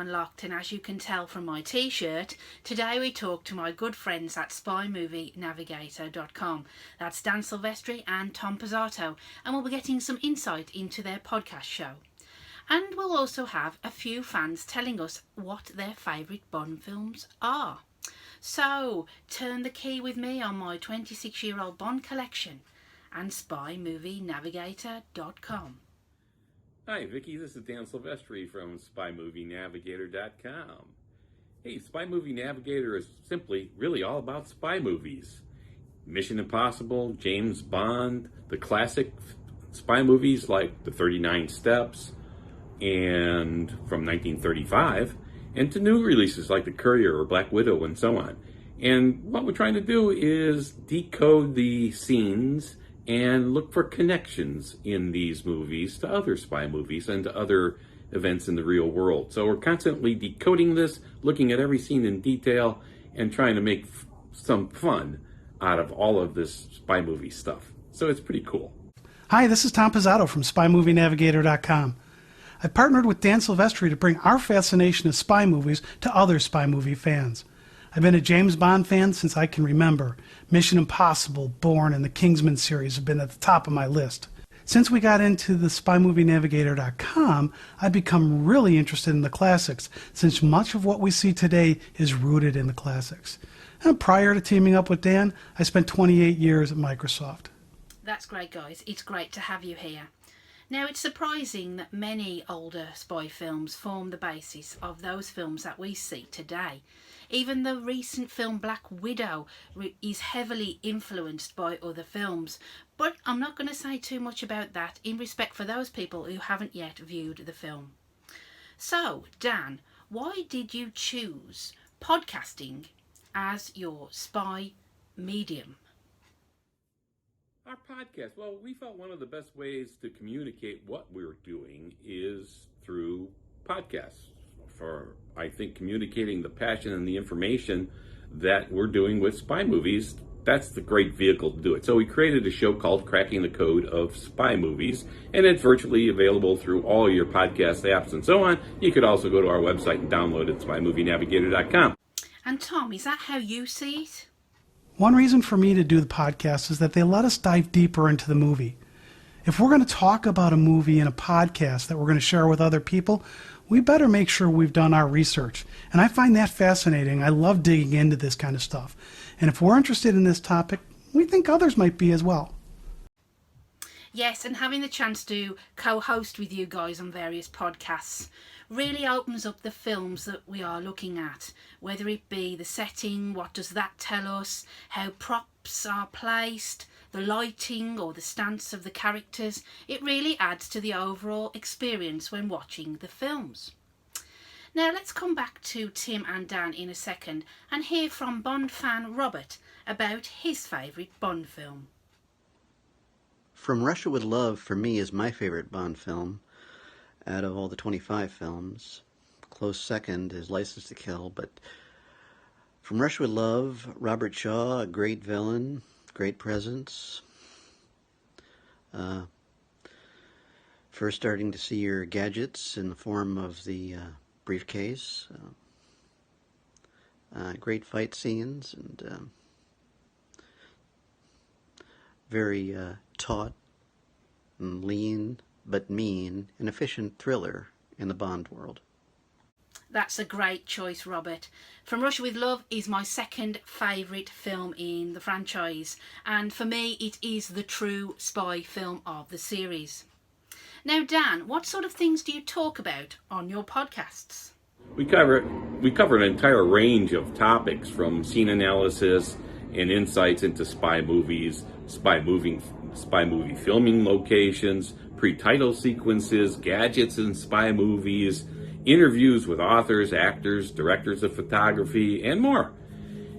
Unlocked, and as you can tell from my t-shirt, today we talk to my good friends at SpyMovieNavigator.com. That's Dan Silvestri and Tom Pizzato, and we'll be getting some insight into their podcast show. And we'll also have a few fans telling us what their favourite Bond films are. So, turn the key with me on my 26-year-old Bond collection and SpyMovieNavigator.com. Hi, Vicky. This is Dan Silvestri from SpyMovieNavigator.com. Hey, Spy Movie Navigator is simply really all about spy movies. Mission Impossible, James Bond, the classic spy movies like The 39 Steps and from 1935, and to new releases like The Courier or Black Widow and so on. And what we're trying to do is decode the scenes and look for connections in these movies to other spy movies and to other events in the real world. So we're constantly decoding this, looking at every scene in detail, and trying to make some fun out of all of this spy movie stuff. So it's pretty cool. Hi, this is Tom Pizzato from SpyMovieNavigator.com. I partnered with Dan Silvestri to bring our fascination of spy movies to other spy movie fans. I've been a James Bond fan since I can remember. Mission Impossible, Bourne, and the Kingsman series have been at the top of my list. Since we got into the SpyMovieNavigator.com, I've become really interested in the classics, since much of what we see today is rooted in the classics. And prior to teaming up with Dan, I spent 28 years at Microsoft. That's great, guys. It's great to have you here. Now, it's surprising that many older spy films form the basis of those films that we see today. Even the recent film Black Widow is heavily influenced by other films, but I'm not going to say too much about that in respect for those people who haven't yet viewed the film. So, Dan, why did you choose podcasting as your spy medium? Our podcast, well, we felt one of the best ways to communicate what we're doing is through podcasts. For, I think, communicating the passion and the information that we're doing with spy movies, that's the great vehicle to do it. So we created a show called Cracking the Code of Spy Movies, and it's virtually available through all your podcast apps and so on. You could also go to our website and download it at SpyMovieNavigator.com. And Tom, is that how you see it? One reason for me to do the podcast is that they let us dive deeper into the movie. If we're going to talk about a movie in a podcast that we're going to share with other people, we better make sure we've done our research. And I find that fascinating. I love digging into this kind of stuff. And if we're interested in this topic, we think others might be as well. Yes, and having the chance to co-host with you guys on various podcasts really opens up the films that we are looking at, whether it be the setting, what does that tell us, how props are placed, the lighting or the stance of the characters. It really adds to the overall experience when watching the films. Now let's come back to Tim and Dan in a second and hear from Bond fan Robert about his favourite Bond film. From Russia with Love, for me, is my favorite Bond film out of all the 25 films. Close second is License to Kill, but from Russia with Love, Robert Shaw, a great villain, great presence. First starting to see your gadgets in the form of the briefcase. Great fight scenes and very taut and lean but mean and efficient thriller in the Bond world. That's a great choice, Robert. From Russia with Love is my second favourite film in the franchise, and for me it is the true spy film of the series. Now Dan, what sort of things do you talk about on your podcasts? We cover an entire range of topics, from scene analysis and insights into spy movies, spy movie filming locations, pre-title sequences, gadgets in spy movies, interviews with authors, actors, directors of photography, and more.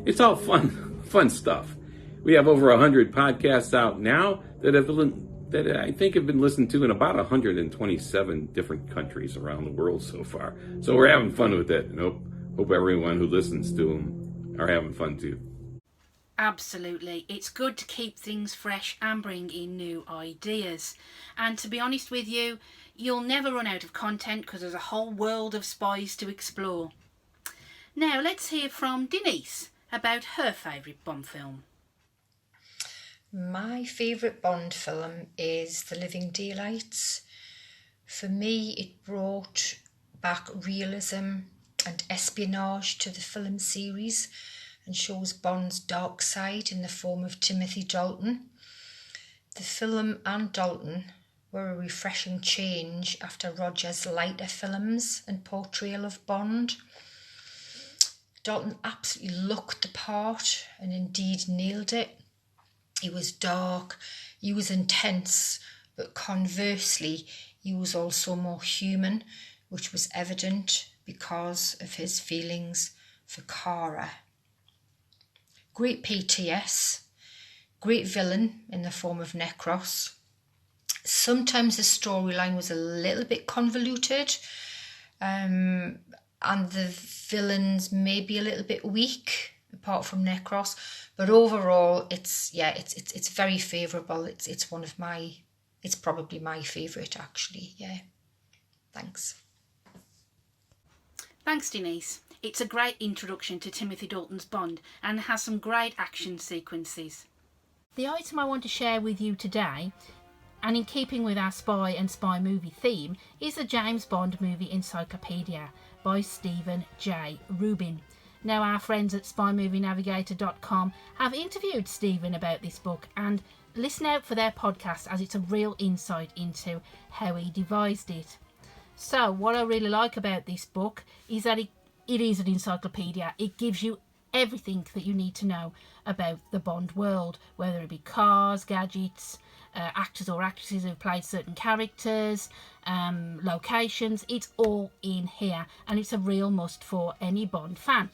It's all fun stuff. We have over 100 podcasts out now that I think have been listened to in about 127 different countries around the world so far. So we're having fun with it, and hope everyone who listens to them are having fun too. Absolutely. It's good to keep things fresh and bring in new ideas. And to be honest with you, you'll never run out of content because there's a whole world of spies to explore. Now let's hear from Denise about her favourite Bond film. My favourite Bond film is The Living Daylights. For me, it brought back realism and espionage to the film series and shows Bond's dark side in the form of Timothy Dalton. The film and Dalton were a refreshing change after Roger's lighter films and portrayal of Bond. Dalton absolutely looked the part and indeed nailed it. He was dark, he was intense, but conversely, he was also more human, which was evident because of his feelings for Cara. Great PTS, great villain in the form of Necros. Sometimes the storyline was a little bit convoluted, and the villains may be a little bit weak, apart from Necros. But overall, it's very favourable. It's probably my favourite actually. Yeah, thanks. Thanks, Denise. It's a great introduction to Timothy Dalton's Bond and has some great action sequences. The item I want to share with you today, and in keeping with our spy and spy movie theme, is the James Bond Movie Encyclopedia by Stephen J. Rubin. Now, our friends at SpyMovieNavigator.com have interviewed Stephen about this book, and listen out for their podcast as it's a real insight into how he devised it. So, what I really like about this book is that it is an encyclopedia. It gives you everything that you need to know about the Bond world, whether it be cars, gadgets, actors or actresses who've played certain characters, locations. It's all in here, and it's a real must for any Bond fan.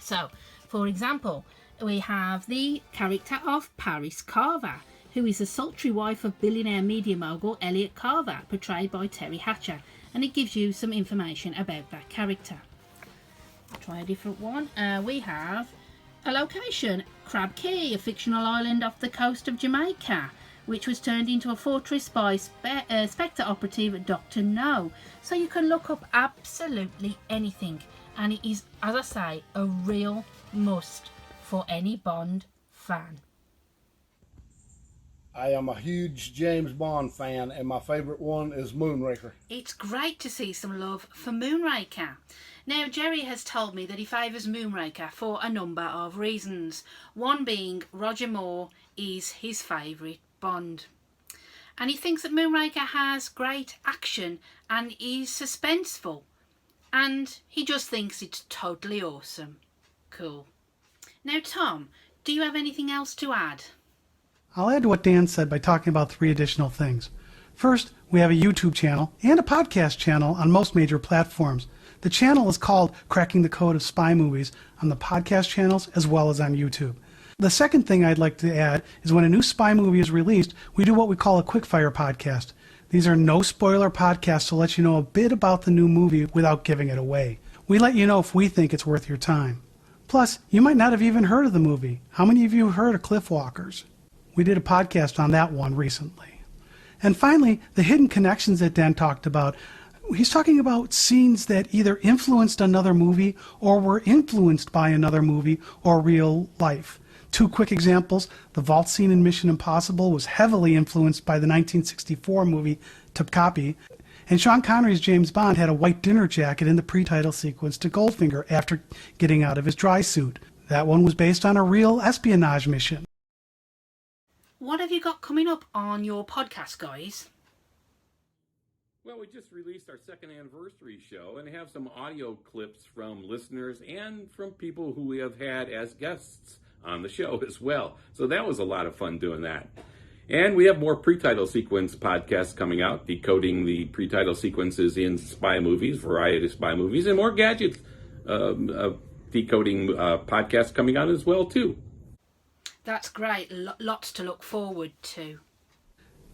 So, for example, we have the character of Paris Carver, who is the sultry wife of billionaire media mogul Elliot Carver, portrayed by Terry Hatcher, and it gives you some information about that character. Try a different one. We have a location, Crab Key, a fictional island off the coast of Jamaica, which was turned into a fortress by Spectre operative Dr. No. So you can look up absolutely anything, and it is, as I say, a real must for any Bond fan. I am a huge James Bond fan, and my favourite one is Moonraker. It's great to see some love for Moonraker. Now, Jerry has told me that he favours Moonraker for a number of reasons. One being Roger Moore is his favourite Bond. And he thinks that Moonraker has great action and is suspenseful. And he just thinks it's totally awesome. Cool. Now, Tom, do you have anything else to add? I'll add to what Dan said by talking about 3 additional things. First, we have a YouTube channel and a podcast channel on most major platforms. The channel is called Cracking the Code of Spy Movies on the podcast channels as well as on YouTube. The second thing I'd like to add is when a new spy movie is released, we do what we call a quickfire podcast. These are no spoiler podcasts to let you know a bit about the new movie without giving it away. We let you know if we think it's worth your time. Plus, you might not have even heard of the movie. How many of you heard of Cliff Walkers? We did a podcast on that one recently. And finally, the hidden connections that Dan talked about. He's talking about scenes that either influenced another movie or were influenced by another movie or real life. 2 quick examples. The vault scene in Mission Impossible was heavily influenced by the 1964 movie Topkapi. And Sean Connery's James Bond had a white dinner jacket in the pre-title sequence to Goldfinger after getting out of his dry suit. That one was based on a real espionage mission. What have you got coming up on your podcast, guys? Well, we just released our 2nd anniversary show and have some audio clips from listeners and from people who we have had as guests on the show as well. So that was a lot of fun doing that. And we have more pre-title sequence podcasts coming out, decoding the pre-title sequences in spy movies, variety of spy movies, and more gadgets decoding podcasts coming out as well, too. That's great. Lots to look forward to.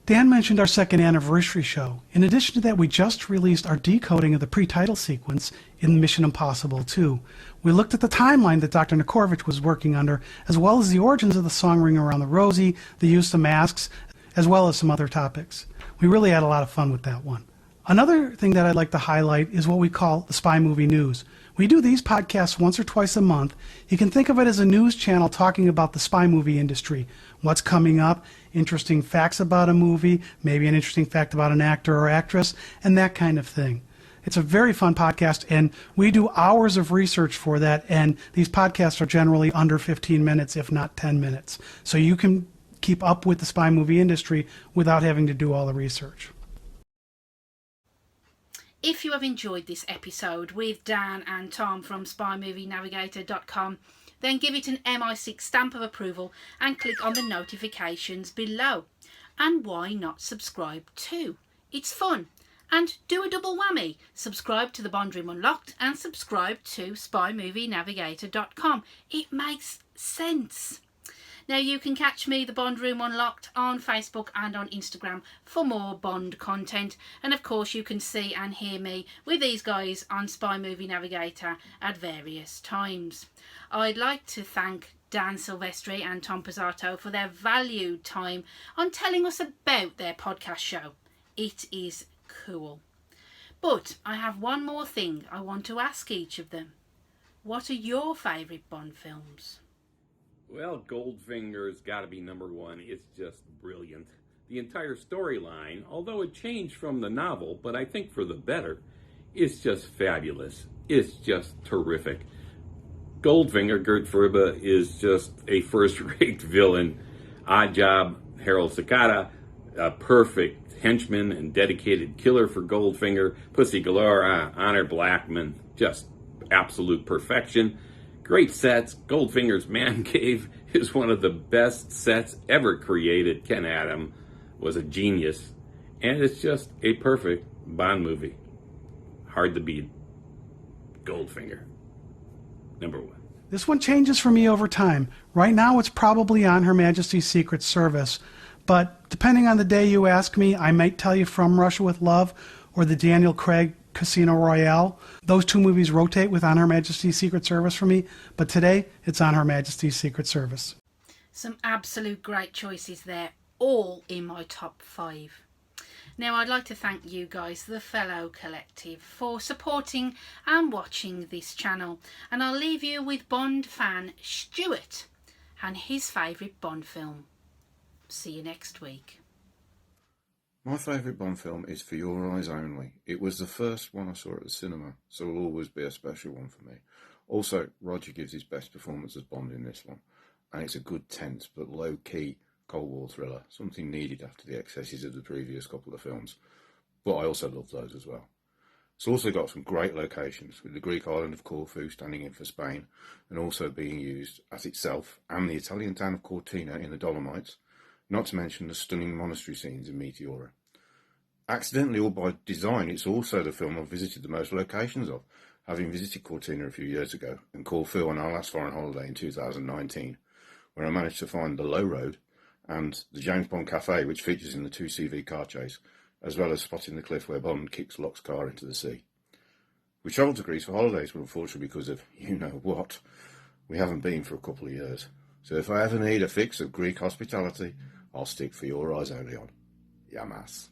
Dan mentioned our second anniversary show. In addition to that, we just released our decoding of the pre-title sequence in Mission Impossible 2. We looked at the timeline that Dr. Nikorovich was working under, as well as the origins of the song Ring Around the Rosie, the use of masks, as well as some other topics. We really had a lot of fun with that one. Another thing that I'd like to highlight is what we call the Spy Movie News. We do these podcasts once or twice a month. You can think of it as a news channel talking about the spy movie industry, what's coming up, interesting facts about a movie, maybe an interesting fact about an actor or actress, and that kind of thing. It's a very fun podcast, and we do hours of research for that, and these podcasts are generally under 15 minutes, if not 10 minutes. So you can keep up with the spy movie industry without having to do all the research. If you have enjoyed this episode with Dan and Tom from SpyMovieNavigator.com, then give it an MI6 stamp of approval and click on the notifications below. And why not subscribe too? It's fun. And do a double whammy. Subscribe to the Bond Room Unlocked and subscribe to SpyMovieNavigator.com. It makes sense. Now you can catch me, the Bond Room Unlocked, on Facebook and on Instagram for more Bond content. And of course you can see and hear me with these guys on Spy Movie Navigator at various times. I'd like to thank Dan Silvestri and Tom Pizzato for their valued time on telling us about their podcast show. It is cool. But I have one more thing I want to ask each of them. What are your favourite Bond films? Well, Goldfinger's got to be number one. It's just brilliant. The entire storyline, although it changed from the novel, but I think for the better, it's just fabulous. It's just terrific. Goldfinger, Gert Verbe, is just a first-rate villain. Odd job, Harold Sakata, a perfect henchman and dedicated killer for Goldfinger. Pussy Galore, Honor Blackman, just absolute perfection. Great sets. Goldfinger's Man Cave is one of the best sets ever created. Ken Adam was a genius. And it's just a perfect Bond movie. Hard to beat. Goldfinger. Number one. This one changes for me over time. Right now it's probably on Her Majesty's Secret Service. But depending on the day you ask me, I might tell you From Russia with Love or the Daniel Craig Casino Royale. Those two movies rotate with On Her Majesty's Secret Service for me, but today it's On Her Majesty's Secret Service. Some absolute great choices there, all in my top 5. Now I'd like to thank you guys, the Fellow Collective, for supporting and watching this channel, and I'll leave you with Bond fan Stuart and his favourite Bond film. See you next week. My favourite Bond film is For Your Eyes Only. It was the first one I saw at the cinema, so it'll always be a special one for me. Also, Roger gives his best performance as Bond in this one, and it's a good tense but low-key Cold War thriller, something needed after the excesses of the previous couple of films, but I also love those as well. It's also got some great locations, with the Greek island of Corfu standing in for Spain, and also being used as itself, and the Italian town of Cortina in the Dolomites, not to mention the stunning monastery scenes in Meteora. Accidentally or by design, it's also the film I've visited the most locations of, having visited Cortina a few years ago and Corfu on our last foreign holiday in 2019, where I managed to find the Low Road and the James Bond Cafe, which features in the 2CV car chase, as well as spotting the cliff where Bond kicks Locke's car into the sea. We travelled to Greece for holidays, but unfortunately because of you-know-what, we haven't been for a couple of years. So if I ever need a fix of Greek hospitality, I'll stick For Your Eyes Only on. Yamas.